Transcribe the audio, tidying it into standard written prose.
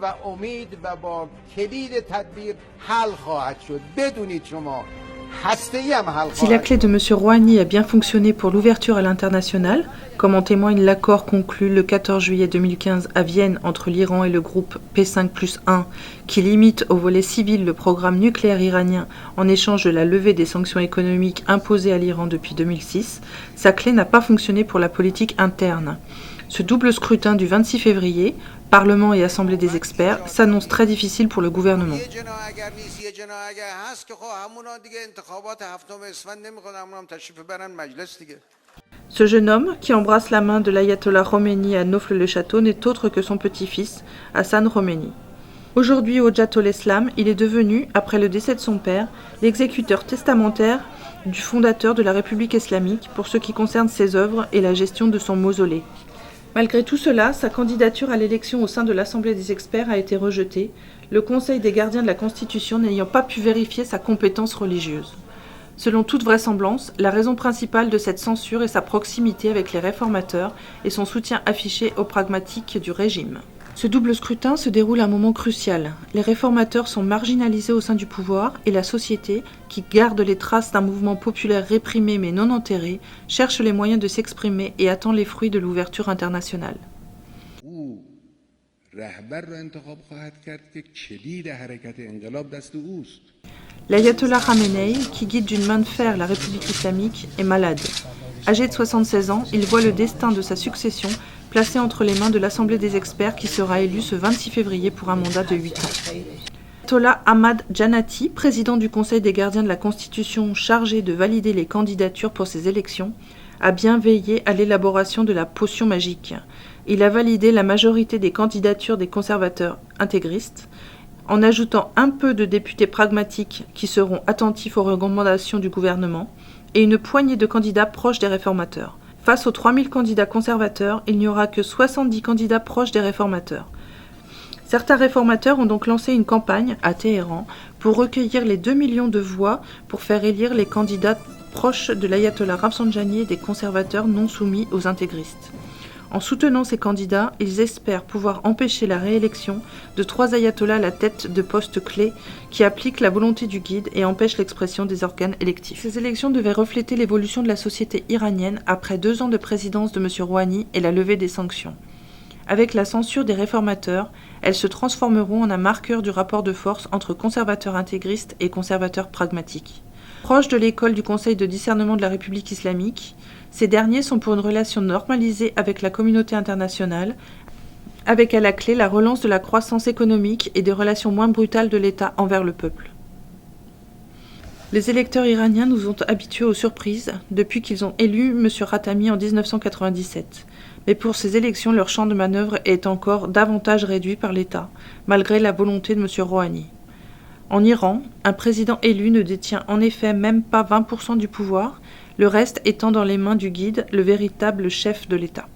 و امید و با کلید تدبیر حل خواهد شد. بدونید شما Si la clé de M. Rouhani a bien fonctionné pour l'ouverture à l'international, comme en témoigne l'accord conclu le 14 juillet 2015 à Vienne entre l'Iran et le groupe P5+1, qui limite au volet civil le programme nucléaire iranien en échange de la levée des sanctions économiques imposées à l'Iran depuis 2006, sa clé n'a pas fonctionné pour la politique interne. Ce double scrutin du 26 février, Parlement et Assemblée des experts, s'annonce très difficile pour le gouvernement. Ce jeune homme, qui embrasse la main de l'ayatollah Khomeini à Nofle-le-Château, n'est autre que son petit-fils, Hassan Khomeini. Aujourd'hui, Hojjat-ol-Islam, il est devenu, après le décès de son père, l'exécuteur testamentaire du fondateur de la République islamique pour ce qui concerne ses œuvres et la gestion de son mausolée. Malgré tout cela, sa candidature à l'élection au sein de l'Assemblée des experts a été rejetée, le Conseil des gardiens de la Constitution n'ayant pas pu vérifier sa compétence religieuse. Selon toute vraisemblance, la raison principale de cette censure est sa proximité avec les réformateurs et son soutien affiché aux pragmatiques du régime. Ce double scrutin se déroule à un moment crucial. Les réformateurs sont marginalisés au sein du pouvoir et la société, qui garde les traces d'un mouvement populaire réprimé mais non enterré, cherche les moyens de s'exprimer et attend les fruits de l'ouverture internationale. L'ayatollah Khamenei, qui guide d'une main de fer la République islamique, est malade. Âgé de 76 ans, il voit le destin de sa succession placé entre les mains de l'Assemblée des experts qui sera élue ce 26 février pour un mandat de 8 ans. L'ayatollah Ahmad Jannati, président du Conseil des gardiens de la Constitution chargé de valider les candidatures pour ces élections, a bien veillé à l'élaboration de la potion magique. Il a validé la majorité des candidatures des conservateurs intégristes, en ajoutant un peu de députés pragmatiques qui seront attentifs aux recommandations du gouvernement, et une poignée de candidats proches des réformateurs. Face aux 3000 candidats conservateurs, il n'y aura que 70 candidats proches des réformateurs. Certains réformateurs ont donc lancé une campagne à Téhéran pour recueillir les 2 millions de voix pour faire élire les candidats proches de l'ayatollah Rafsanjani et des conservateurs non soumis aux intégristes. En soutenant ces candidats, ils espèrent pouvoir empêcher la réélection de 3 ayatollahs à la tête de postes clés qui appliquent la volonté du guide et empêchent l'expression des organes électifs. Ces élections devaient refléter l'évolution de la société iranienne après 2 ans de présidence de M. Rouhani et la levée des sanctions. Avec la censure des réformateurs, elles se transformeront en un marqueur du rapport de force entre conservateurs intégristes et conservateurs pragmatiques. Proches de l'école du Conseil de discernement de la République islamique, ces derniers sont pour une relation normalisée avec la communauté internationale, avec à la clé la relance de la croissance économique et des relations moins brutales de l'État envers le peuple. Les électeurs iraniens nous ont habitués aux surprises depuis qu'ils ont élu M. Khatami en 1997. Mais pour ces élections, leur champ de manœuvre est encore davantage réduit par l'État, malgré la volonté de M. Rouhani. En Iran, un président élu ne détient en effet même pas 20% du pouvoir, le reste étant dans les mains du guide, le véritable chef de l'État.